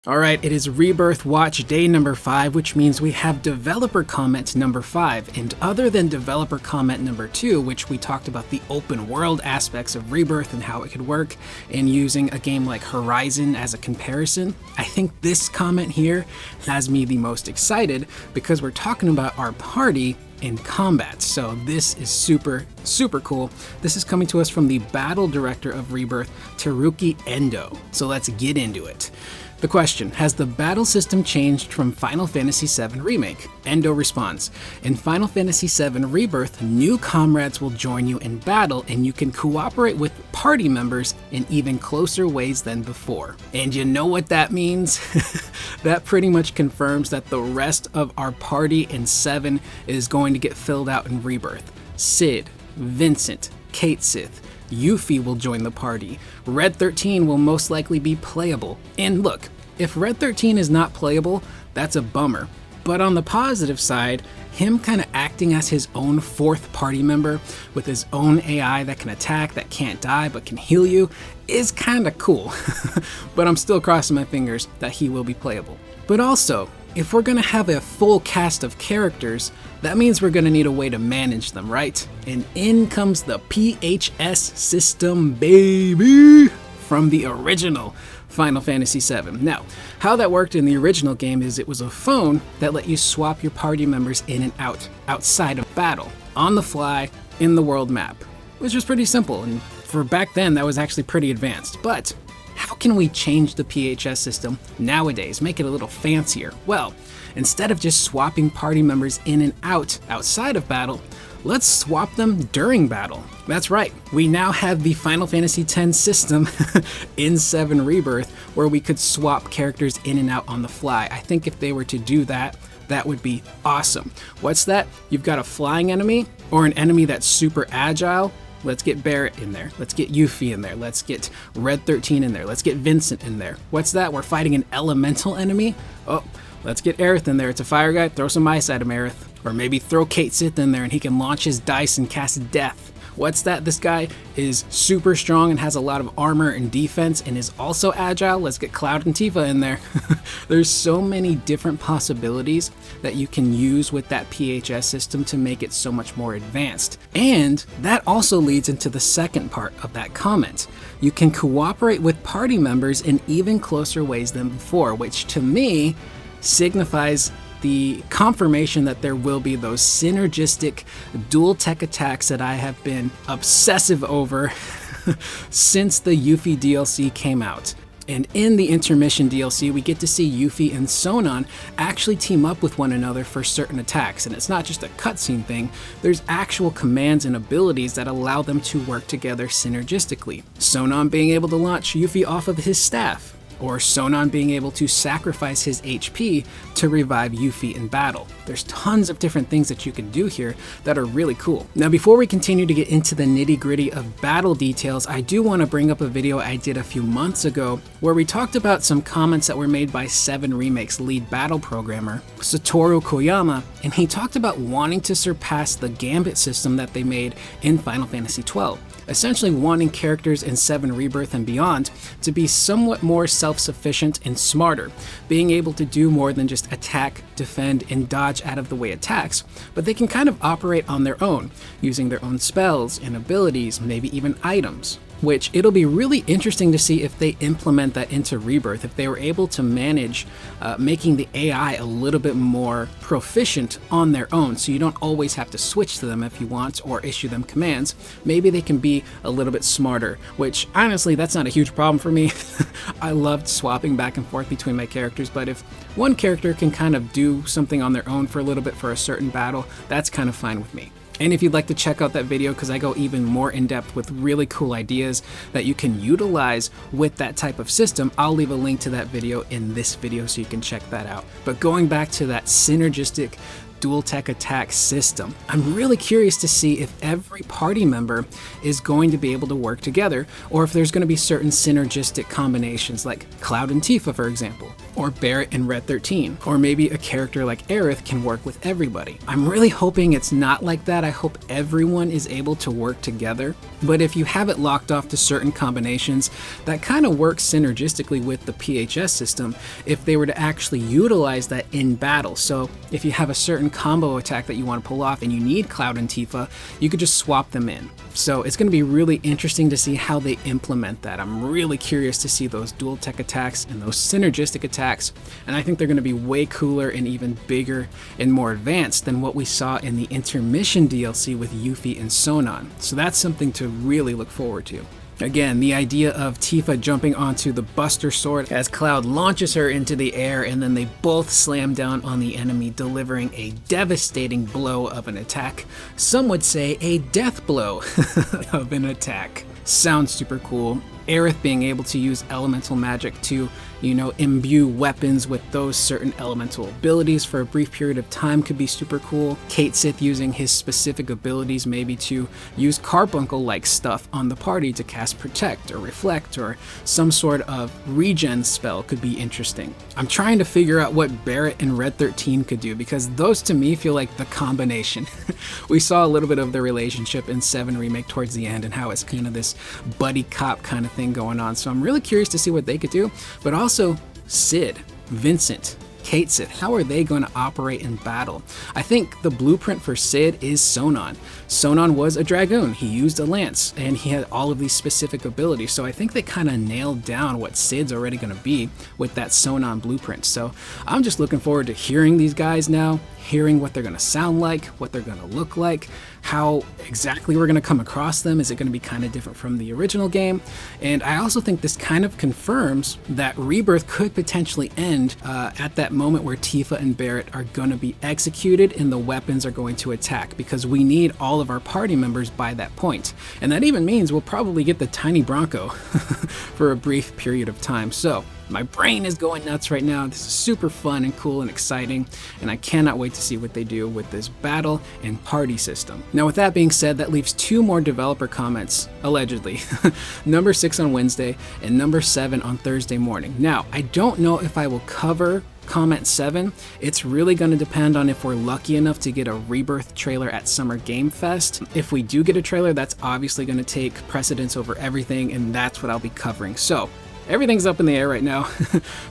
Alright, it is Rebirth Watch day number 5, which means we have developer comment number 5. And other than developer comment number 2, which we talked about the open world aspects of Rebirth and how it could work, and using a game like Horizon as a comparison, I think this comment here has me the most excited because we're talking about our party in combat. So this is super cool. This is coming to us from the battle director of Rebirth, Teruki Endo. So let's get into it. The question, has the battle system changed from Final Fantasy VII Remake? Endo responds, in Final Fantasy VII Rebirth, new comrades will join you in battle and you can cooperate with party members in even closer ways than before. And you know what that means? That pretty much confirms that the rest of our party in 7 is going to get filled out in Rebirth. Cid, Vincent, Cait Sith, Yuffie will join the party. Red 13 will most likely be playable. And look, if Red 13 is not playable, that's a bummer. But on the positive side, him kind of acting as his own 4th party member with his own AI that can attack, that can't die, but can heal you, is kind of cool. But I'm still crossing my fingers that he will be playable. But also, if we're gonna have a full cast of characters, that means we're gonna need a way to manage them, right? And in comes the PHS system, baby! From the original Final Fantasy VII. Now, how that worked in the original game is it was a phone that let you swap your party members in and out, outside of battle, on the fly, in the world map, which was pretty simple, and for back then that was actually pretty advanced. But how can we change the PHS system nowadays, make it a little fancier? Well, instead of just swapping party members in and out outside of battle, let's swap them during battle. That's right, we now have the Final Fantasy X system in 7 Rebirth where we could swap characters in and out on the fly. I think if they were to do that, that would be awesome. What's that? You've got a flying enemy or an enemy that's super agile. Let's get Barret in there. Let's get Yuffie in there. Let's get Red 13 in there. Let's get Vincent in there. What's that? We're fighting an elemental enemy? Oh, let's get Aerith in there. It's a fire guy. Throw some ice at him, Aerith. Or maybe throw Cait Sith in there and he can launch his dice and cast death. What's that? This guy is super strong and has a lot of armor and defense and is also agile. Let's get Cloud and Tifa in there. There's so many different possibilities that you can use with that PHS system to make it so much more advanced. And that also leads into the second part of that comment. You can cooperate with party members in even closer ways than before, which to me signifies the confirmation that there will be those synergistic dual tech attacks that I have been obsessive over since the Yuffie DLC came out. And in the intermission DLC, we get to see Yuffie and Sonon actually team up with one another for certain attacks. And it's not just a cutscene thing, there's actual commands and abilities that allow them to work together synergistically. Sonon being able to launch Yuffie off of his staff, or Sonon being able to sacrifice his HP to revive Yuffie in battle. There's tons of different things that you can do here that are really cool. Now, before we continue to get into the nitty-gritty of battle details, I do want to bring up a video I did a few months ago where we talked about some comments that were made by 7 Remake's lead battle programmer, Satoru Koyama, and he talked about wanting to surpass the Gambit system that they made in Final Fantasy XII. Essentially wanting characters in 7 Rebirth and beyond to be somewhat more self-sufficient and smarter, being able to do more than just attack, defend, and dodge out of the way attacks, but they can kind of operate on their own, using their own spells and abilities, maybe even items. Which it'll be really interesting to see if they implement that into Rebirth, if they were able to manage making the AI a little bit more proficient on their own, so you don't always have to switch to them if you want or issue them commands. Maybe they can be a little bit smarter, which honestly, that's not a huge problem for me. I loved swapping back and forth between my characters, but if one character can kind of do something on their own for a little bit for a certain battle, that's kind of fine with me. And if you'd like to check out that video, because I go even more in depth with really cool ideas that you can utilize with that type of system, I'll leave a link to that video in this video so you can check that out. But going back to that synergistic dual tech attack system. I'm really curious to see if every party member is going to be able to work together, or if there's going to be certain synergistic combinations like Cloud and Tifa, for example, or Barret and Red 13, or maybe a character like Aerith can work with everybody. I'm really hoping it's not like that. I hope everyone is able to work together, but if you have it locked off to certain combinations, that kind of works synergistically with the PHS system if they were to actually utilize that in battle. So if you have a certain combo attack that you want to pull off and you need Cloud and Tifa, you could just swap them in. So it's going to be really interesting to see how they implement that. I'm really curious to see those dual tech attacks and those synergistic attacks, and I think they're going to be way cooler and even bigger and more advanced than what we saw in the intermission DLC with Yuffie and Sonon. So that's something to really look forward to. Again, the idea of Tifa jumping onto the Buster Sword as Cloud launches her into the air, and then they both slam down on the enemy, delivering a devastating blow of an attack. Some would say a death blow of an attack. Sounds super cool. Aerith being able to use elemental magic to, imbue weapons with those certain elemental abilities for a brief period of time could be super cool. Cait Sith using his specific abilities maybe to use Carbuncle-like stuff on the party to cast Protect or Reflect, or some sort of regen spell could be interesting. I'm trying to figure out what Barret and Red 13 could do, because those to me feel like the combination. We saw a little bit of their relationship in VII Remake towards the end and how it's kind of this buddy cop kind of thing going on. So I'm really curious to see what they could do, but also Cid, Vincent, Cait Sith, how are they going to operate in battle? I think the blueprint for Cid is Sonon. Sonon was a dragoon, he used a lance, and he had all of these specific abilities, so I think they kind of nailed down what Cid's already going to be with that Sonon blueprint. So I'm just looking forward to hearing these guys now, hearing what they're going to sound like, what they're going to look like, how exactly we're going to come across them. Is it going to be kind of different from the original game? And I also think this kind of confirms that Rebirth could potentially end at that moment where Tifa and Barret are going to be executed and the weapons are going to attack, because we need all of our party members by that point. And that even means we'll probably get the tiny Bronco for a brief period of time. So my brain is going nuts right now. This is super fun and cool and exciting, and I cannot wait to see what they do with this battle and party system. Now, with that being said, that leaves 2 more developer comments, allegedly. Number 6 on Wednesday and number 7 on Thursday morning. Now, I don't know if I will cover comment 7. It's really going to depend on if we're lucky enough to get a Rebirth trailer at Summer Game Fest. If we do get a trailer, that's obviously going to take precedence over everything, and that's what I'll be covering. So everything's up in the air right now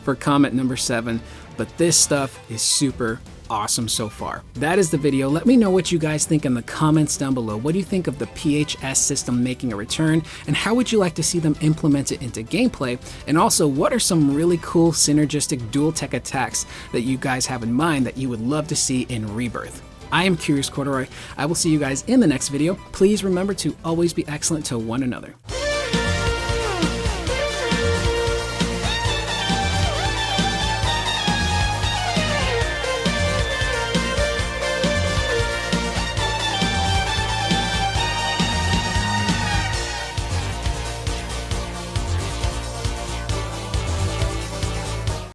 for comment number 7, but this stuff is super awesome so far. That is the video. Let me know what you guys think in the comments down below. What do you think of the PHS system making a return, and how would you like to see them implement it into gameplay? And also, what are some really cool synergistic dual tech attacks that you guys have in mind that you would love to see in Rebirth? I am Curious Corduroy. I will see you guys in the next video. Please remember to always be excellent to one another.